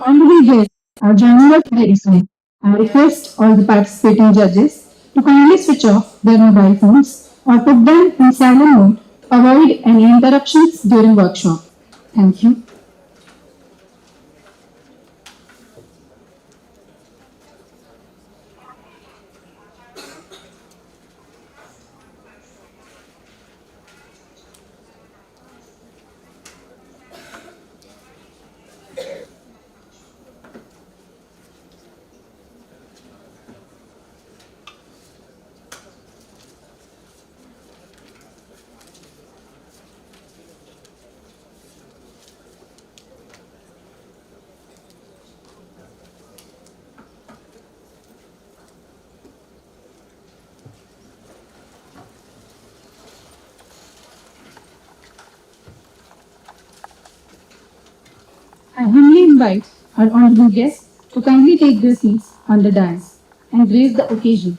honorable guests are joining us very soon. I request all the participating judges to kindly switch off their mobile phones or put them in silent mode to avoid any interruptions during workshop. Thank you. I humbly invite our honorable guests to kindly take their seats on the dais and grace the occasion.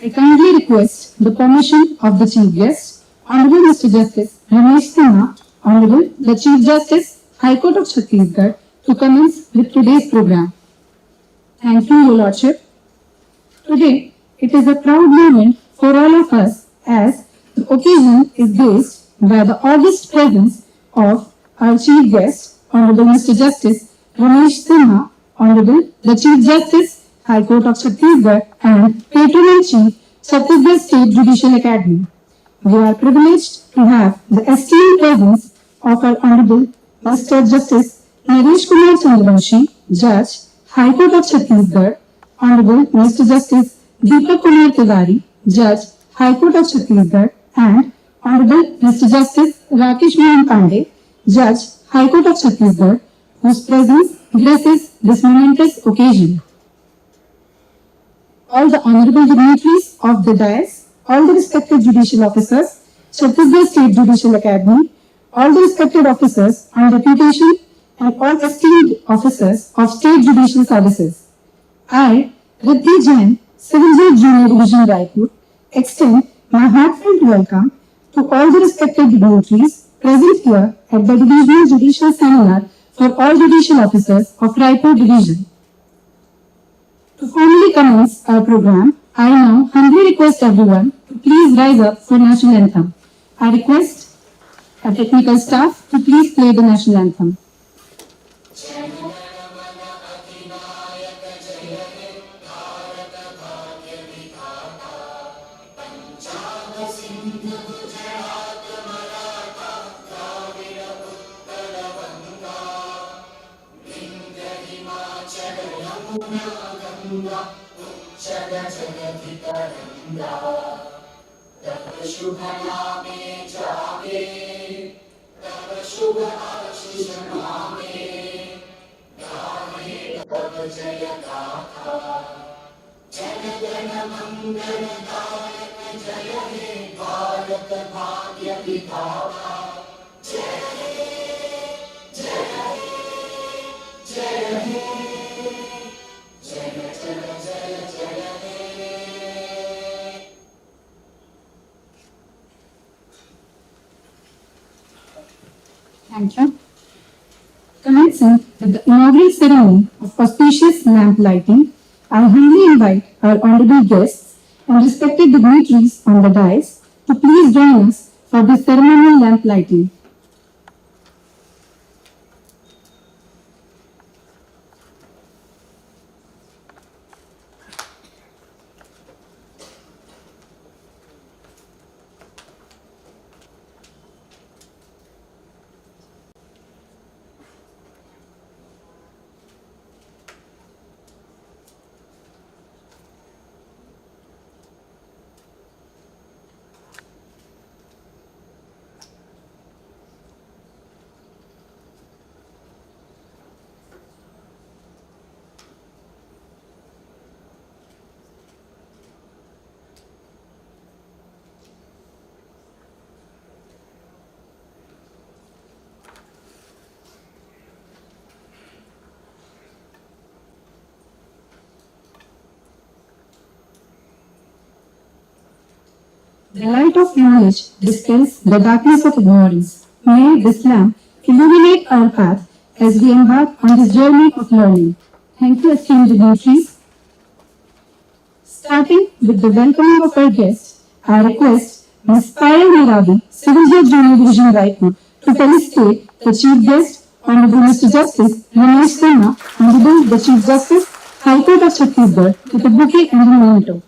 I kindly request the permission of the Chief Guest, Honorable Mr. Justice Ramesh Sinha, Honorable the Chief Justice, High Court of Chhattisgarh, to commence with today's program. Thank you, Your Lordship. Today, it is a proud moment for all of us as the occasion is graced by the august presence of our Chief Guest, Honorable Mr. Justice Ramesh Sinha, Honorable the Chief Justice, High Court of Chhattisgarh and Patron-in-Chief, Chhattisgarh State Judicial Academy. We are privileged to have the esteemed presence of our Honorable Mr. Justice Naresh Kumar Chandravanshi, Judge, High Court of Chhattisgarh, Honorable Mr. Justice Deepak Kumar Tiwari, Judge, High Court of Chhattisgarh, and Honorable Mr. Justice Rakesh Mohan Pandey, Judge, High Court of Chhattisgarh, whose presence graces this momentous occasion. All the honorable dignitaries of the dais, all the respected judicial officers, Chhattisgarh State Judicial Academy, all the respected officers on deputation, and all esteemed officers of state judicial services. I, Riddhi Jain, Civil Judge Junior Division Raipur, extend my heartfelt welcome to all the respected dignitaries present here at the Divisional Judicial Seminar for all judicial officers of Raipur Division. To formally commence our program, I now humbly request everyone to please rise up for National Anthem. I request our technical staff to please play the National Anthem. शुभ नामे जागे तब शुभ आशीष नामे गाहे तब जय गाथा जन गण मंगल दायक जय हे भारत भाग्य विधाता जय हे जय हे जय हे जय जय जय जय हे Thank you. Commencing with the inaugural ceremony of auspicious lamp lighting, I humbly invite our honorable guests and respected dignitaries on the dais to please join us for this ceremonial lamp lighting. The light of knowledge dispels the darkness of ignorance. May this lamp illuminate our path as we embark on this journey of learning. Thank you, esteemed dignitaries. Starting with the welcoming of our guests, I request Ms. Payal Merabi, Civil Judge Junior Division Raipur, to felicitate the Chief Guest, Honorable Mr. Justice Ramesh Sinha, Honorable the Chief Justice, High Court of Chhattisgarh, with a bouquet and a memento.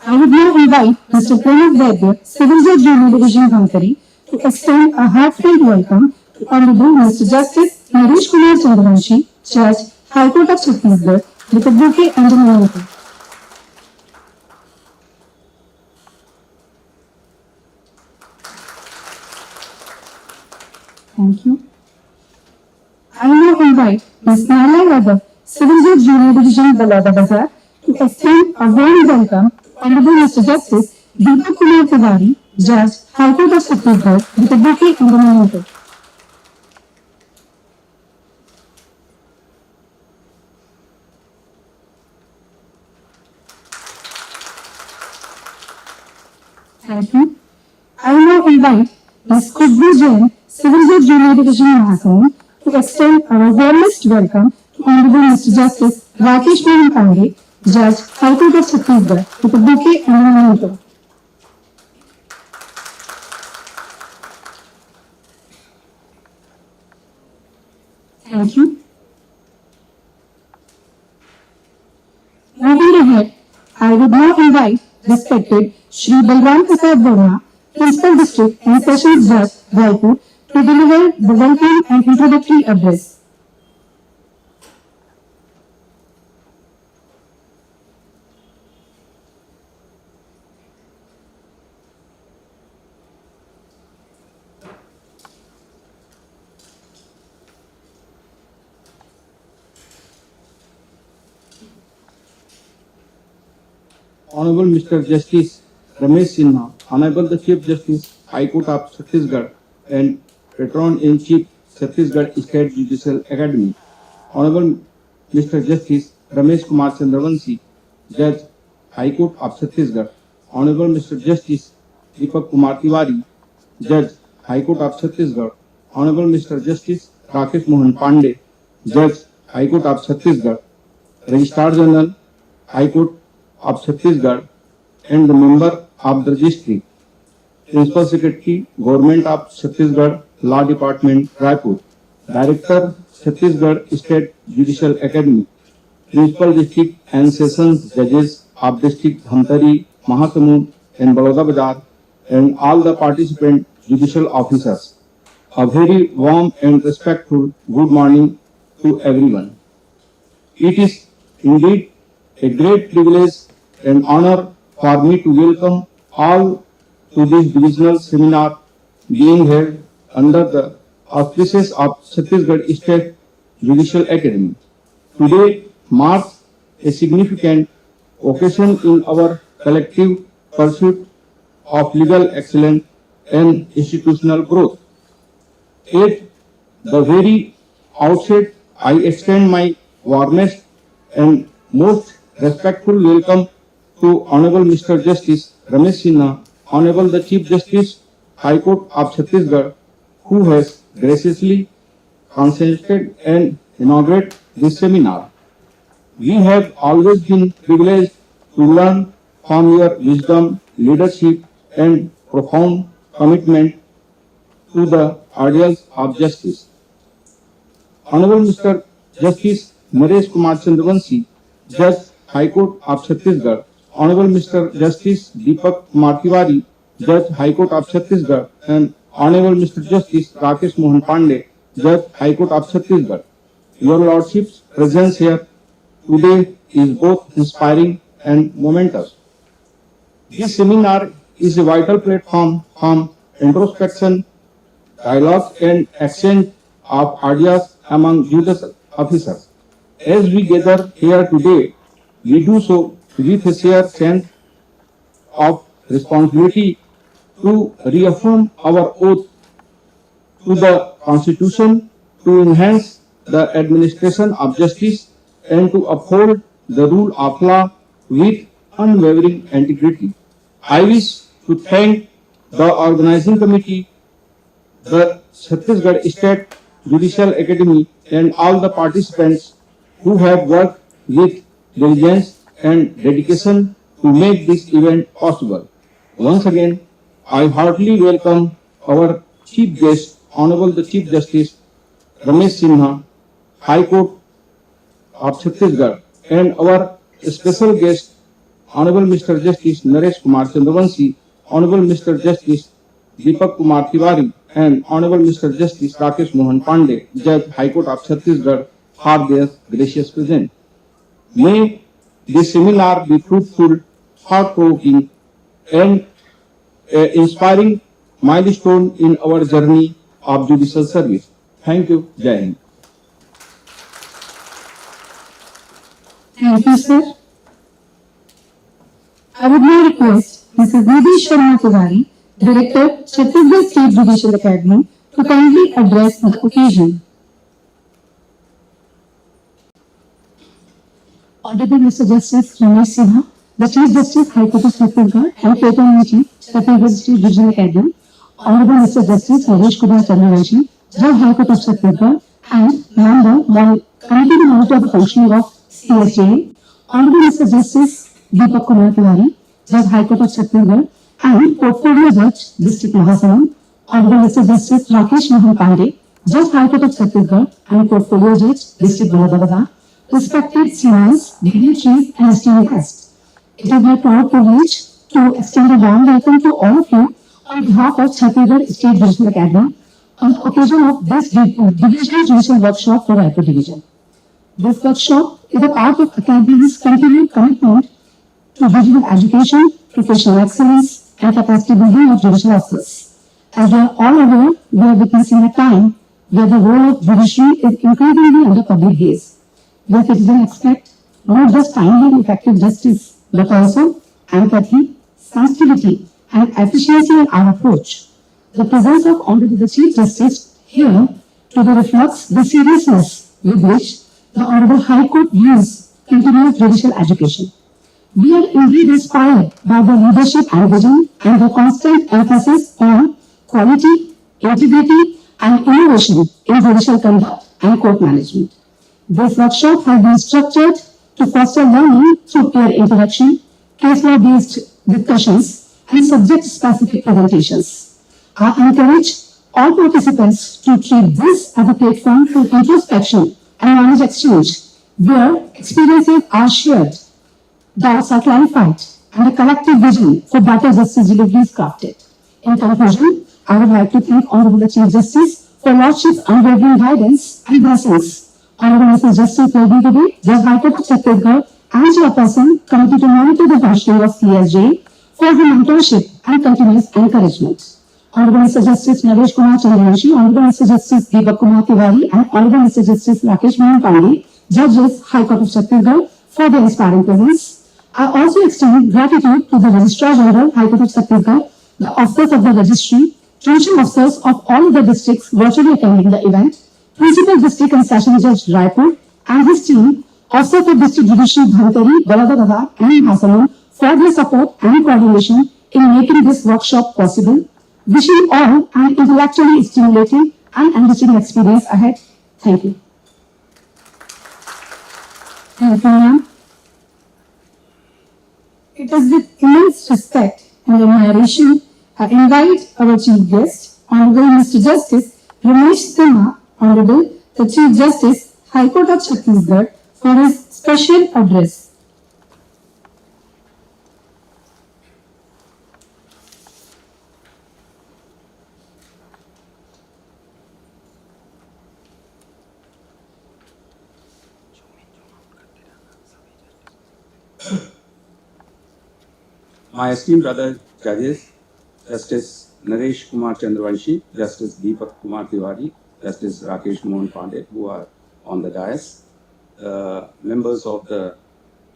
I would now invite Mr. Pranav Vaidya, Civil Judge Junior Division Dhamtari, to extend a heartfelt welcome to Honorable Mr. Justice Naresh Kumar Chandravanshi, Judge, High Court of Chhattisgarh, with a bouquet and a memento. Thank you. I now invite Ms. Naila Yadav, Civil Judge Junior Division Baloda-Bazar, to extend a warm welcome to Honorable Mr. Justice Deepak Kumar Tiwari, Judge, High Court of Chhattisgarh, with a bouquet and a memento. Thank you. I now invite Ms. Khusbu Jain, Civil Judge Junior Division Mahasamund, to extend our warmest welcome to Honorable Mr. Justice Rakesh Mohan Pandey, Judge, High Court of Chhattisgarh, with a bouquet and a memento. Thank you. Moving ahead, I would now invite respected Shri Balram Prasad Verma, Principal District and Sessions Judge, Raipur, to deliver the welcome and introductory address. Honorable Mr. Justice Ramesh Sinha, Honorable the Chief Justice, High Court of Chhattisgarh and Patron-in-Chief, Chhattisgarh State Judicial Academy, Honorable Mr. Justice Ramesh Kumar Chandravanshi, Judge, High Court of Chhattisgarh, Honorable Mr. Justice Deepak Kumar Tiwari, Judge, High Court of Chhattisgarh, Honorable Mr. Justice Rakesh Mohan Pandey, Judge, High Court of Chhattisgarh, Registrar General, High Court of Chhattisgarh, and the member of the registry, Principal Secretary, Government of Chhattisgarh Law Department, Raipur, Director, Chhattisgarh State Judicial Academy, Principal District and Sessions Judges of District Dhamtari, Mahasamund, and Baloda-Bazar, and all the participant judicial officers. A very warm and respectful good morning to everyone. It is indeed a great privilege and honor for me to welcome all to this divisional seminar being held under the auspices of Chhattisgarh State Judicial Academy. Today marks a significant occasion in our collective pursuit of legal excellence and institutional growth. At the very outset, I extend my warmest and most respectful welcome to Honorable Mr. Justice Ramesh Sinha, Honorable the Chief Justice, High Court of Chhattisgarh, who has graciously consented and inaugurated this seminar. We have always been privileged to learn from your wisdom, leadership, and profound commitment to the ideals of justice. Honorable Mr. Justice Naresh Kumar Chandravanshi, Judge, High Court of Chhattisgarh, Honorable Mr. Justice Deepak Kumar Tiwari, Judge, High Court of Chhattisgarh, and Honorable Mr. Justice Rakesh Mohan Pandey, Judge, High Court of Chhattisgarh. Your Lordship's presence here today is both inspiring and momentous. This seminar is a vital platform for introspection, dialogue, and exchange of ideas among judicial officers. As we gather here today, we do so with a shared sense of responsibility to reaffirm our oath to the Constitution to enhance the administration of justice and to uphold the rule of law with unwavering integrity. I wish to thank the organizing committee, the Chhattisgarh State Judicial Academy, and all the participants who have worked with diligence and dedication to make this event possible. Once again, I heartily welcome our Chief Guest, Honorable the Chief Justice Ramesh Sinha, High Court of Chhattisgarh, and our special guest, Honorable Mr. Justice Naresh Kumar Chandravanshi, Honorable Mr. Justice Deepak Kumar Tiwari, and Honorable Mr. Justice Rakesh Mohan Pandey, Judge High Court of Chhattisgarh, for their gracious presence. May this seminar be fruitful, thought-provoking, and inspiring milestone in our journey of judicial service. Thank you. Jai Hind. Thank you, sir. I would now request Mrs. Nidhi Sharma Tiwari, Director, Chhattisgarh State Judicial Academy, to kindly address the occasion. Honorable Mr. Justice Ramesh Sinha, the Chief Justice, High Court of Chhattisgarh, and Paper-in-Chief, Chhattisgarh State Judicial Academy, Honorable Mr. Justice Naresh Kumar Chandravanshi, Judge High Court of Chhattisgarh, and Member, Committee to Monitor the Functioning of CSJ, Honorable Mr. Justice Deepak Kumar Tiwari, Judge High Court of Chhattisgarh, and Portfolio Judge, District Mahasamund, Honorable Mr. Justice Rakesh Mohan Pandey, Judge High Court of Chhattisgarh, and Portfolio Judge, District Baloda-Bazar, respected seniors, dignitaries, and esteemed guests. It is my proud privilege to extend a warm welcome to all of you on behalf of Chhattisgarh State Judicial Academy on the occasion of this Divisional Judicial Workshop for Raipur Division. This workshop is a part of Academy's continued commitment to digital education, professional excellence, and capacity building of judicial officers. As we are all aware, we are witnessing a time where the role of judiciary is increasingly under public gaze, where citizens expect not just timely and effective justice, but also empathy, sensitivity, and efficiency in our approach. The presence of Honorable the Chief Justice here to reflects the seriousness with which the Honorable High Court views continuous judicial education. We are indeed inspired by the leadership and vision and the constant emphasis on quality, integrity, and innovation in judicial conduct and court management. This workshop has been structured to foster learning through peer interaction, case law-based discussions, and subject-specific presentations. I encourage all participants to treat this as a platform for introspection and knowledge exchange, where experiences are shared, doubts are clarified, and a collective vision for better justice delivery is crafted. In conclusion, I would like to thank Honorable the Chief Justice for Lordship's unwavering guidance and blessings. Honorable Mr. Justice Lady today, Judge High Court of Chhattisgarh, and Chairperson, Committee to Monitor the Functioning of CSJ, for the mentorship and continuous encouragement. Honorable Mr. Justice Naresh Kumar Chandravanshi, Honorable Mr. Justice Deepak Kumar Tiwari, and Honorable Mr. Justice Rakesh Mohan Pandey, Judges, High Court of Chhattisgarh, for their inspiring presence. I also extend gratitude to the Registrar General, High Court of Chhattisgarh, the officers of the Registry, judicial officers of all the districts virtually attending the event, Principal District and Session Judge Raipur and his team, officers of District Judicial Dhamtari, Baloda-Bazar, and Mahasamund for their support and coordination in making this workshop possible. Wishing all an intellectually stimulating and enriching experience ahead. Thank you. Thank you, ma'am. It is with immense respect and admiration I invite our Chief Guest, Honorable Mr. Justice Ramesh Sinha, Honorable the Chief Justice, High Court of Chhattisgarh, for his special address. My esteemed brother judges, Justice Naresh Kumar Chandravanshi, Justice Deepak Kumar Tiwari, Justice Rakesh Mohan Pandey, who are on the dais, members of the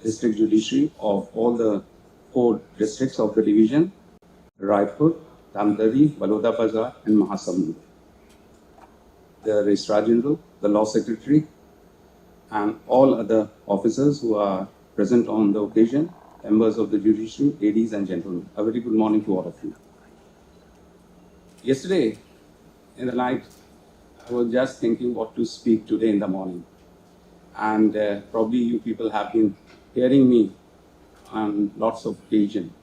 district judiciary of all the 4 districts of the division, Raipur, Dhamtari, Baloda-Bazar, and Mahasamund, the Registrar General, the Law Secretary, and all other officers who are present on the occasion, members of the judiciary, ladies and gentlemen. A very good morning to all of you. Yesterday in the night, I was just thinking what to speak today in the morning. And probably you people have been hearing me on lots of occasion.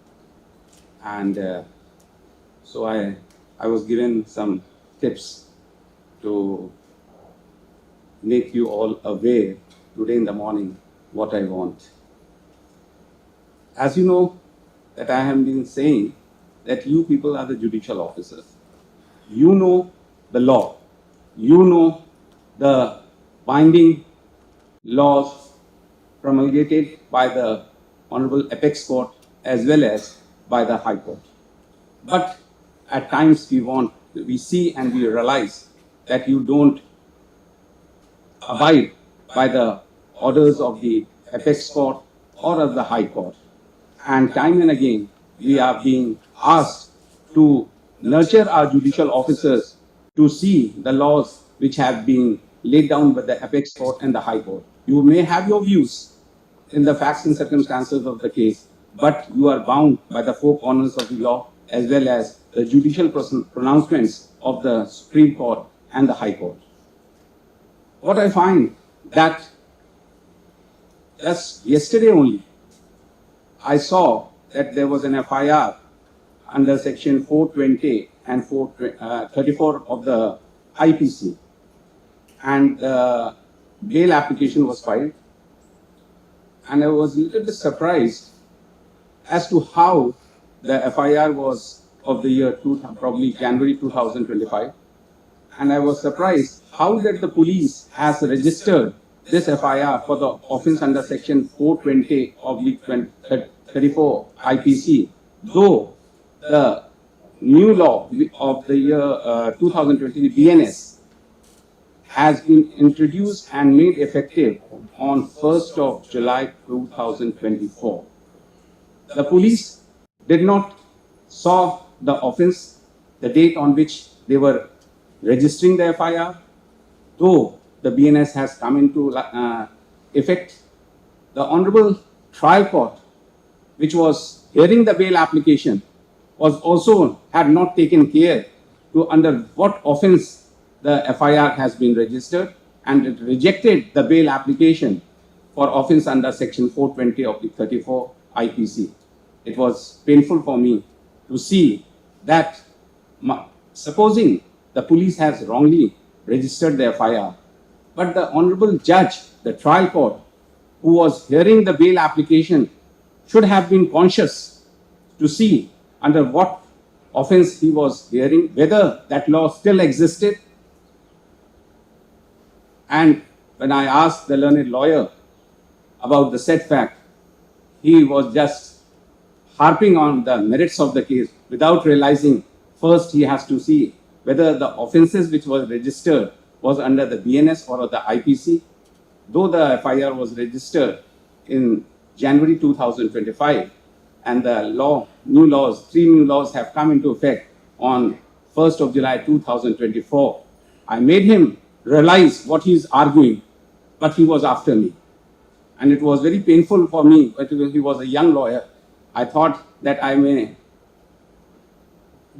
And so I was given some tips to make you all aware today in the morning what I want. As you know, that I have been saying that you people are the judicial officers. You know the law. You know the binding laws promulgated by the Honorable Apex Court as well as by the High Court. But at times we see and we realize that you don't abide by the orders of the Apex Court or of the High Court. And time and again, we are being asked to nurture our judicial officers to see the laws which have been laid down by the Apex Court and the High Court. You may have your views in the facts and circumstances of the case, but you are bound by the four corners of the law as well as the judicial pronouncements of the Supreme Court and the High Court. What I find that just yesterday only, I saw that there was an FIR under section 420 and 434 of the IPC, and the bail application was filed. And I was a little bit surprised as to how the FIR was of the year probably January 2025. And I was surprised how that the police has registered this FIR for the offence under section 420 of the 34 IPC, though the new law of the year 2020 BNS has been introduced and made effective on 1st of July 2024. The police did not saw the offence, the date on which they were registering the FIR, though the BNS has come into effect. The Honorable Trial Court, which was hearing the bail application, was also had not taken care to under what offence the FIR has been registered, and it rejected the bail application for offence under section 420 of the 34 IPC. It was painful for me to see that, supposing the police has wrongly registered the FIR, but the Honorable Judge, the trial court, who was hearing the bail application, should have been conscious to see under what offence he was hearing, whether that law still existed. And when I asked the learned lawyer about the said fact, he was just harping on the merits of the case without realizing first he has to see whether the offences which was registered was under the BNS or the IPC. Though the FIR was registered in January 2025, and the three new laws have come into effect on 1st of July 2024. I made him realize what he's arguing, but he was after me. And it was very painful for me, but he was a young lawyer. I thought that I may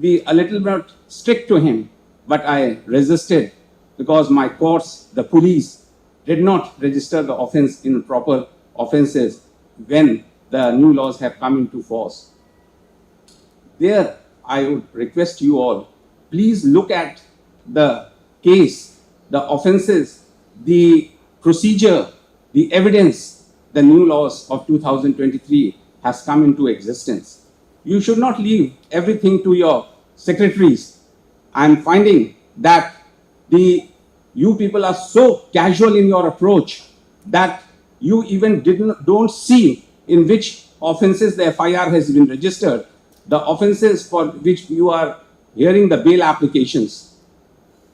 be a little bit strict to him, but I resisted because my courts, the police, did not register the offence in proper offences when the new laws have come into force. There, I would request you all, please look at the case, the offences, the procedure, the evidence, the new laws of 2023 has come into existence. You should not leave everything to your secretaries. I am finding that you people are so casual in your approach that you even don't see in which offences the FIR has been registered, the offences for which you are hearing the bail applications.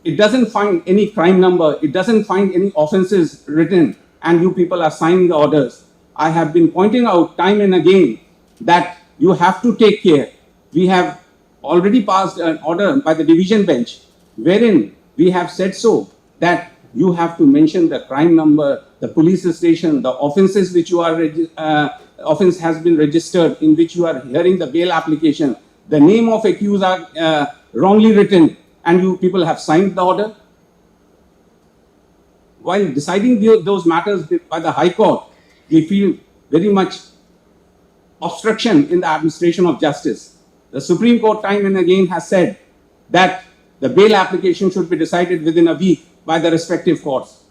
It doesn't find any crime number, it doesn't find any offences written, and you people are signing the orders. I have been pointing out time and again that you have to take care. We have already passed an order by the division bench wherein we have said so that you have to mention the crime number the police station, the offences which you are offence has been registered in which you are hearing the bail application, the name of accused are wrongly written, and you people have signed the order. While deciding those matters by the High Court, we feel very much obstruction in the administration of justice. The Supreme Court time and again has said that the bail application should be decided within a week by the respective courts.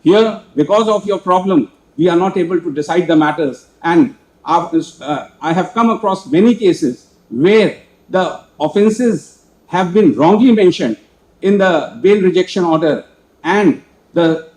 Here, because of your problem, we are not able to decide the matters, and I have come across many cases where the offences have been wrongly mentioned in the bail rejection order, and the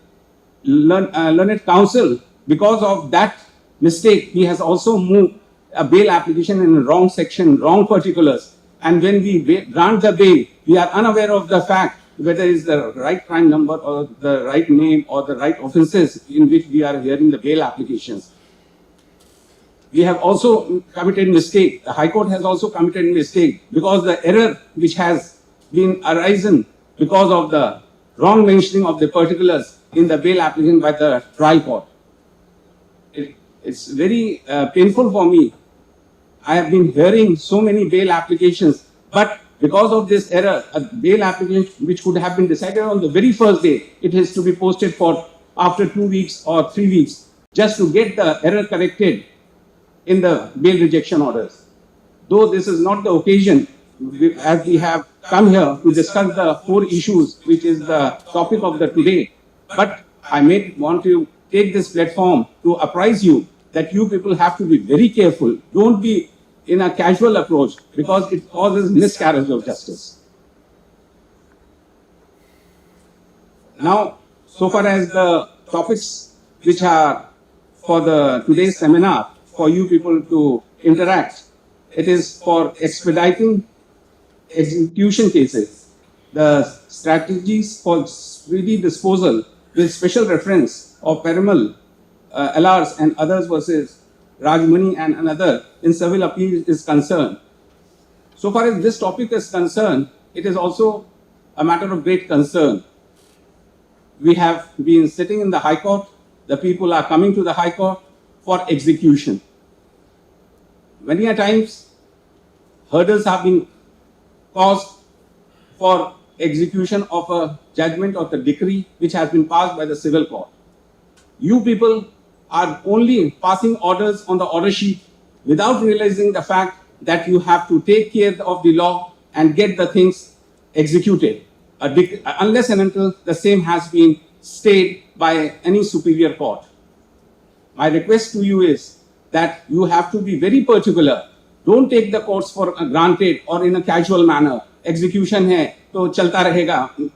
learned counsel, because of that mistake, he has also moved a bail application in the wrong section, wrong particulars. And when we grant the bail, we are unaware of the fact whether it is the right crime number or the right name or the right offences in which we are hearing the bail applications. We have also committed mistake. The High Court has also committed mistake because the error which has been arisen because of the wrong mentioning of the particulars in the bail application by the trial court. It's very painful for me. I have been hearing so many bail applications, but because of this error, a bail application which could have been decided on the very first day, it has to be posted for after 2 weeks or 3 weeks just to get the error corrected in the bail rejection orders. Though this is not the occasion, as we have come here to discuss the 4 issues, which is the topic of the today, but I may want to take this platform to apprise you that you people have to be very careful. Don't be in a casual approach because it causes miscarriage of justice. Now, so far as the topics which are for the today's seminar for you people to interact, it is for expediting execution cases, the strategies for speedy disposal with special reference of Parimal, LRs and others versus Rajmani and another in civil appeal is concerned. So far as this topic is concerned, it is also a matter of great concern. We have been sitting in the High Court, the people are coming to the High Court for execution. Many a times, hurdles have been caused for execution of a judgment or the decree which has been passed by the civil court. You people are only passing orders on the order sheet without realizing the fact that you have to take care of the law and get the things executed, unless and until the same has been stayed by any superior court. My request to you is that you have to be very particular. Don't take the courts for granted or in a casual manner. Execution hai, to chalta rahega.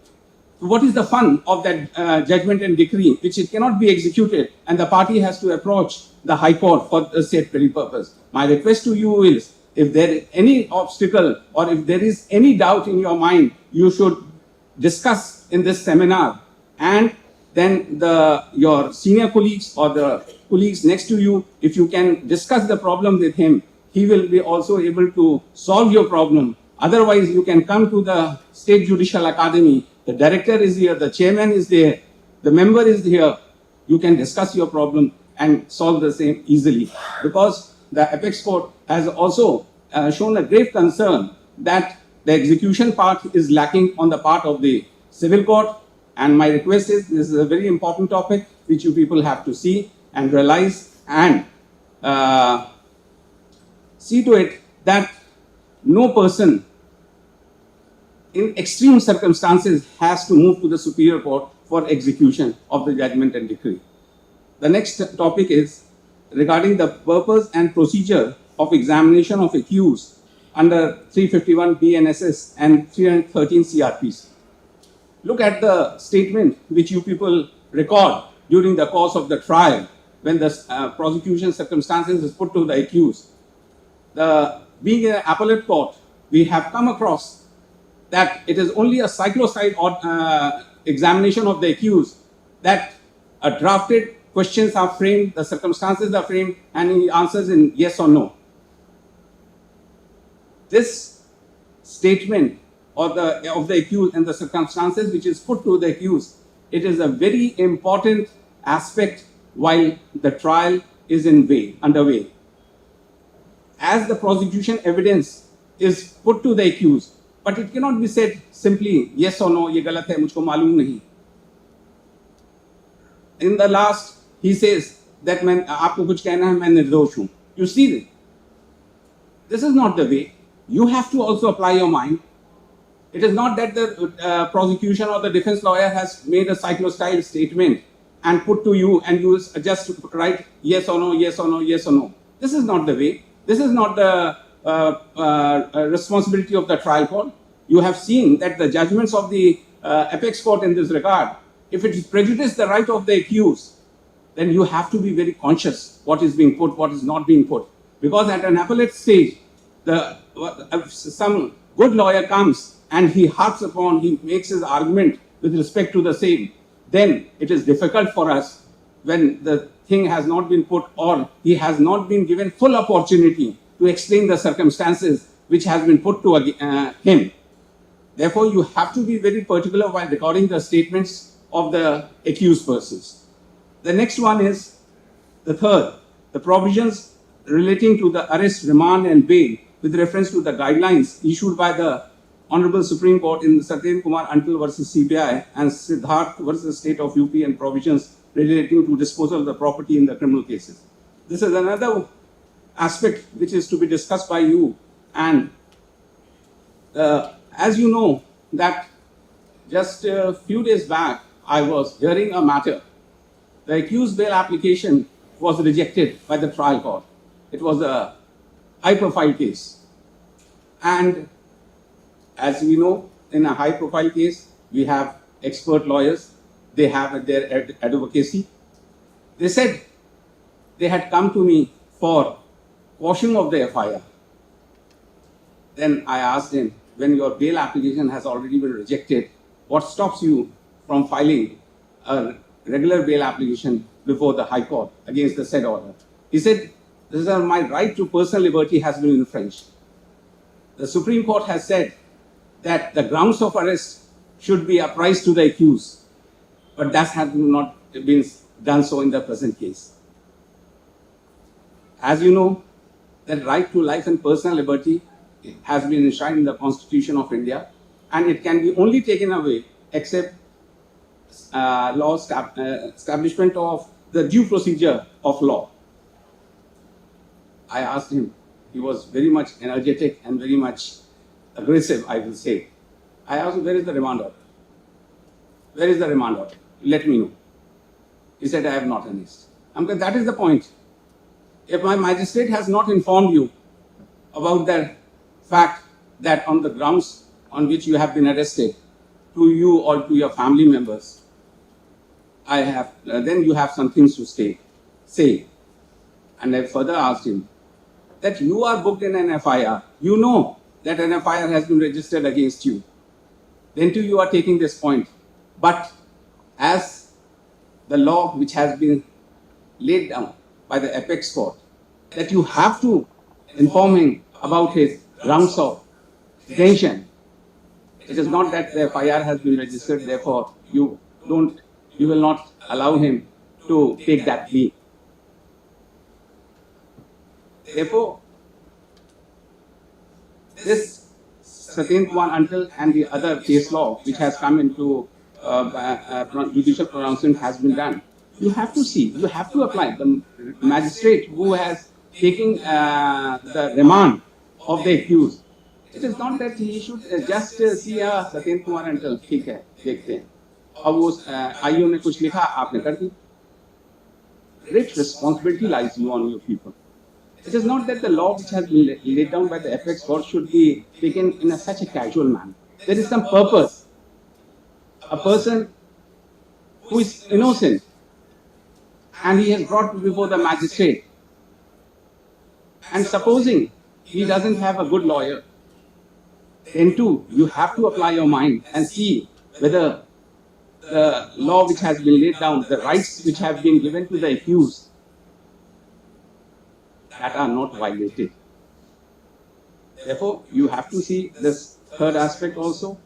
What is the fun of that judgment and decree which it cannot be executed and the party has to approach the High Court for the said very purpose? My request to you is, if there is any obstacle or if there is any doubt in your mind, you should discuss in this seminar, and then your senior colleagues or the colleagues next to you, if you can discuss the problem with him, he will be also able to solve your problem. Otherwise, you can come to the State Judicial Academy. The director is here, the chairman is there, the member is here. You can discuss your problem and solve the same easily. Because the Apex Court has also shown a grave concern that the execution part is lacking on the part of the civil court. And my request is, this is a very important topic which you people have to see and realize and see to it that no person in extreme circumstances has to move to the superior court for execution of the judgment and decree. The next topic is regarding the purpose and procedure of examination of accused under 351 BNSS and 313 CRPC. Look at the statement which you people record during the course of the trial when the prosecution circumstances is put to the accused. Being an appellate court, we have come across that it is only a cycloside examination of the accused, that drafted questions are framed, the circumstances are framed, and he answers in yes or no. This statement of the accused and the circumstances which is put to the accused, it is a very important aspect while the trial is underway. As the prosecution evidence is put to the accused, but it cannot be said simply yes or no, ये गलत है, मुझको मालूम नहीं. In the last, he says that मैं आपको कुछ कहना है, मैं निर्दोष हूं. You see, this is not the way. You have to also apply your mind. It is not that the prosecution or the defense lawyer has made a cyclostyle statement and put to you and you just write yes or no, yes or no, yes or no. This is not the way. This is not the responsibility of the trial court. You have seen that the judgments of the apex court in this regard, if it prejudices the right of the accused, then you have to be very conscious what is being put, what is not being put. Because at an appellate stage, some good lawyer comes and he harps upon, he makes his argument with respect to the same, then it is difficult for us when the thing has not been put or he has not been given full opportunity to explain the circumstances which has been put to him. Therefore, you have to be very particular while recording the statements of the accused persons. The next one is the third, the provisions relating to the arrest, remand and bail with reference to the guidelines issued by the Honorable Supreme Court in Satyen Kumar Antal versus CBI and Siddharth versus State of UP and provisions relating to disposal of the property in the criminal cases. This is another aspect which is to be discussed by you. And as you know that just a few days back, I was hearing a matter. The accused bail application was rejected by the trial court. It was a high-profile case. And as we know, in a high-profile case, we have expert lawyers. They have their advocacy. They said they had come to me for quashing of the FIR. Then I asked him, when your bail application has already been rejected, what stops you from filing a regular bail application before the High Court against the said order? He said, my right to personal liberty has been infringed. The Supreme Court has said that the grounds of arrest should be apprised to the accused, but that has not been done so in the present case. As you know, the right to life and personal liberty has been enshrined in the Constitution of India, and it can be only taken away except establishment of the due procedure of law. I asked him, he was very much energetic and very much aggressive, I will say. I asked him, where is the remand order? Where is the remand order? Let me know. He said, I have not annexed. That is the point. If my magistrate has not informed you about the fact that on the grounds on which you have been arrested, to you or to your family members, then you have some things to say. And I further asked him that you are booked in an FIR. You know that an FIR has been registered against you. Then too you are taking this point. But as the law which has been laid down by the apex court, that you have to inform him about his grounds of detention. It is not that the FIR has been registered, therefore you will not allow him to take that plea. Therefore, this Satyen Kumar Antal and the other case law which has come into judicial pronouncement has been done. You have to see, you have to apply. The magistrate who has taken the remand of the accused, it is not that he should just see a Satyen Kumar Antal, ठीक है, देखते हैं. अब वो IO ने कुछ लिखा, आपने कर दी. Great responsibility lies on you people. It is not that the law which has been laid down by the apex court should be taken in such a casual manner. There is some purpose. A person who is innocent and he is brought before the magistrate, and supposing he doesn't have a good lawyer, then too you have to apply your mind and see whether the law which has been laid down, the rights which have been given to the accused, that are not violated. Therefore, you have to see this third aspect also.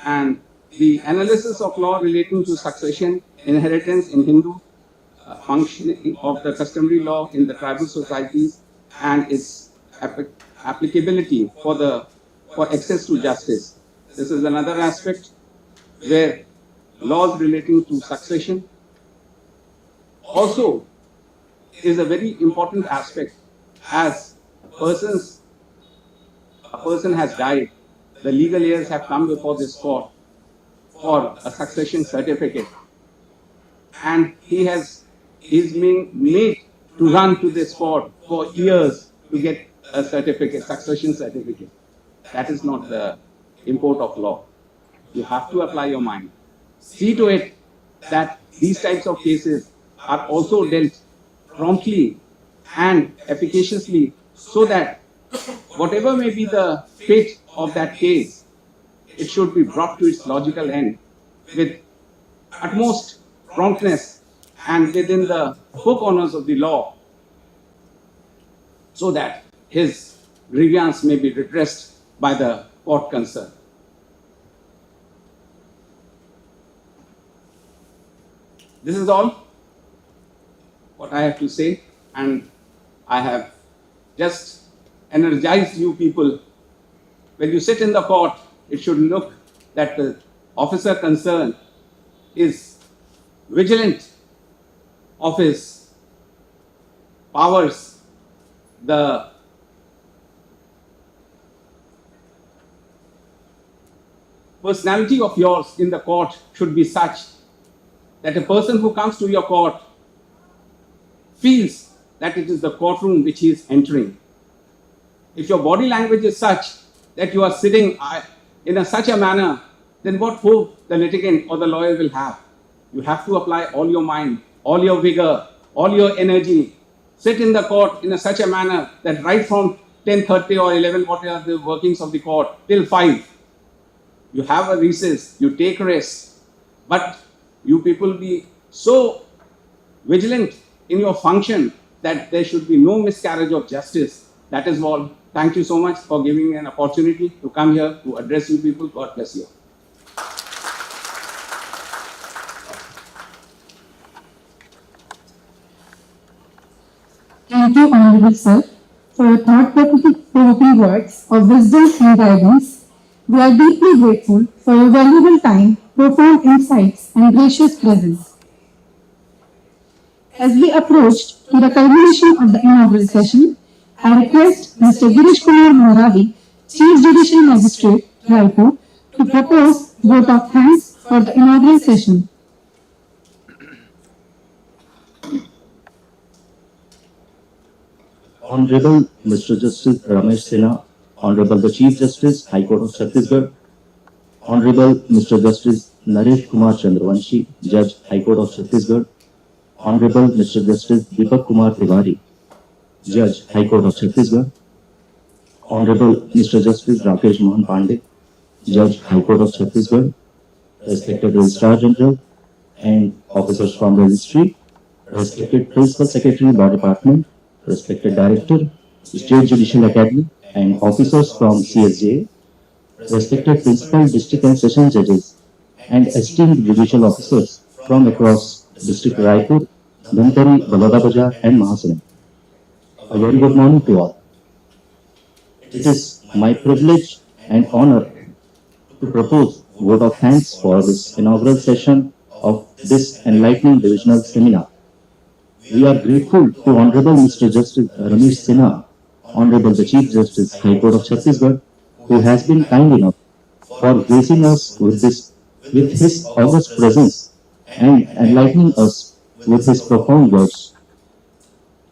And the analysis of law relating to succession, inheritance in Hindu functioning of the customary law in the tribal societies and its applicability for access to justice. This is another aspect where laws relating to succession also is a very important aspect. As a person has died, the legal heirs have come before this court for a succession certificate, and he is being made to run to this court for years to get a certificate, succession certificate. That is not the import of law. You have to apply your mind. See to it that these types of cases are also dealt promptly and efficaciously, so that whatever may be the fate of that case, it should be brought to its logical end with utmost promptness and within the four corners of the law, so that his grievance may be redressed by the court concerned. This is all what I have to say, and I have just energized you people. When you sit in the court, it should look that the officer concerned is vigilant of his powers. The personality of yours in the court should be such that a person who comes to your court feels that it is the courtroom which he is entering. If your body language is such that you are sitting in such a manner, then what hope the litigant or the lawyer will have? You have to apply all your mind, all your vigor, all your energy. Sit in the court in such a manner that right from 10:30 or 11, what are the workings of the court, till 5, you have a recess, you take rest, but you people be so vigilant in your function that there should be no miscarriage of justice. That is all. Thank you so much for giving me an opportunity to come here to address you people. God bless you. Thank you, Honorable Sir, for your thought-provoking words of wisdom and guidance. We are deeply grateful for your valuable time, profound insights, and gracious presence. As we approach to the culmination of the inaugural session, I request Mr. Girish Kumar Moravi, Chief Judicial Magistrate, Raipur, to propose vote of thanks for the inaugural session. Honorable Mr. Justice Ramesh Sinha, Honorable the Chief Justice, High Court of Chhattisgarh, Honorable Mr. Justice Naresh Kumar Chandravanshi, Judge, High Court of Chhattisgarh, Honorable Mr. Justice Deepak Kumar Tiwari, Judge, High Court of Chhattisgarh, Honorable Mr. Justice Rakesh Mohan Pandey, Judge, High Court of Chhattisgarh, respected Registrar General and officers from Registry, respected Principal Secretary, Law Department, respected Director, State Judicial Academy, and officers from CSJ, respected Principal District and Session Judges, and esteemed judicial officers from across District Raipur, Dhamtari, Baloda-Bazar, and Mahasamund. A very good morning to all. It is my privilege and honor to propose vote of thanks for this inaugural session of this enlightening divisional seminar. We are grateful to Honorable Mr. Justice Ramesh Sinha, Honorable the Chief Justice, High Court of Chhattisgarh, who has been kind enough for gracing us with his august presence and enlightening us with his profound words.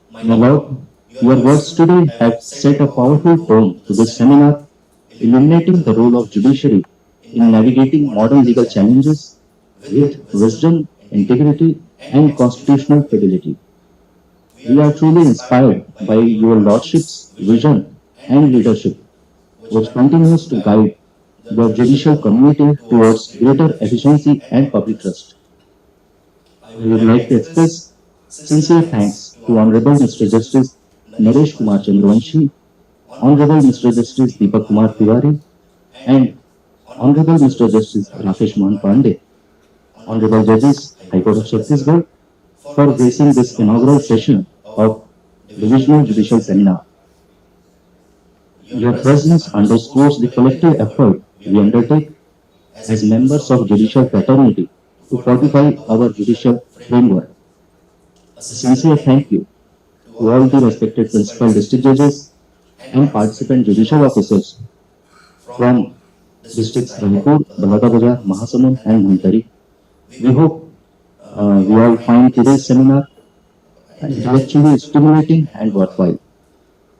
My Lord, your words today have set a powerful tone to this seminar, illuminating the role of judiciary in navigating modern legal challenges with wisdom, integrity, and constitutional fidelity. We are truly inspired by your Lordship's vision and leadership, which continues to guide the judicial community towards greater efficiency and public trust. I would like to express sincere thanks to Honorable Mr. Justice Naresh Kumar Chandravanshi, Honorable Mr. Justice Deepak Kumar Tiwari, and Honorable Mr. Justice Rakesh Mohan Pandey, Honorable Judges, High Court of Chhattisgarh, for gracing this inaugural session of Divisional Judicial Seminar. Your presence underscores the collective effort we undertake as members of judicial fraternity to fortify our judicial framework. A sincere thank you to all the respected principal district judges and participant judicial officers from districts Raipur, Baloda-Bazar, Mahasamund and Dhamtari. We hope we all find today's seminar intellectually stimulating and worthwhile.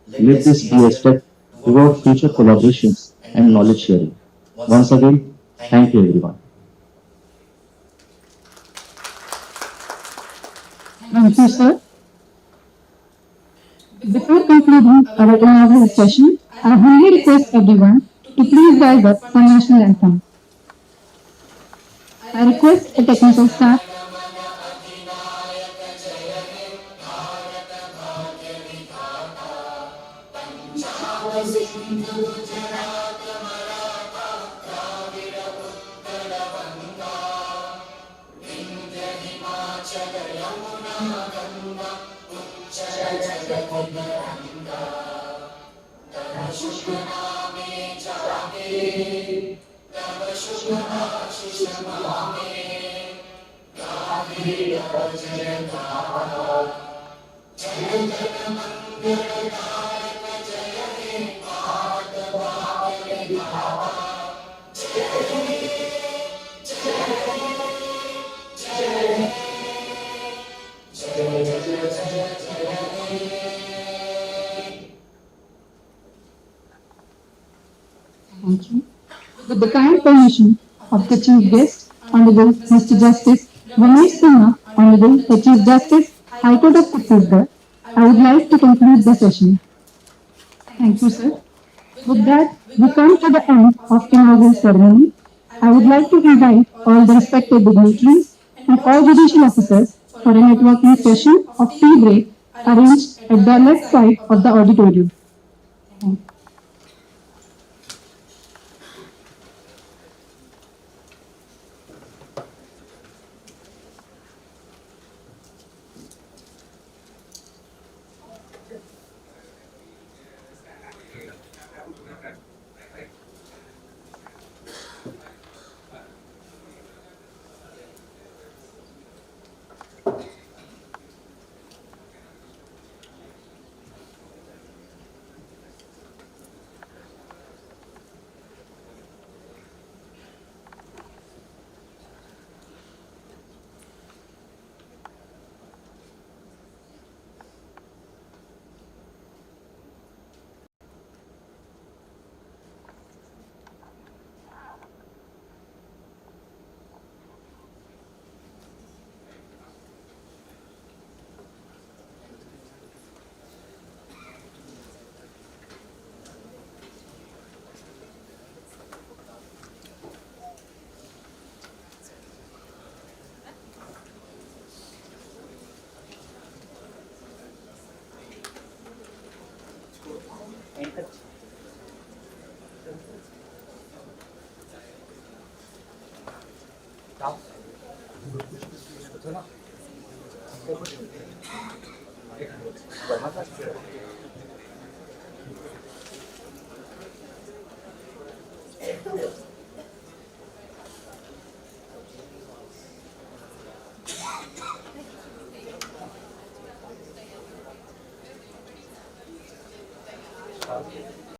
Let this be a step toward future collaborations and knowledge sharing. Once again, thank you everyone. Thank you, sir. Before concluding our inaugural session, I humbly request everyone to please rise up for national anthem. I request the technical staff Thank you. With the kind permission of the Chief Guest, Honorable Mr. Justice Ramesh Sinha, Honorable the Chief Justice, High Court of Chhattisgarh, I would like to conclude the session. Thank you, sir. With that, we come to the end of inaugural ceremony. I would like to invite all the respected dignitaries and all judicial officers for a networking session of tea break arranged at the left side of the auditorium. Thank you.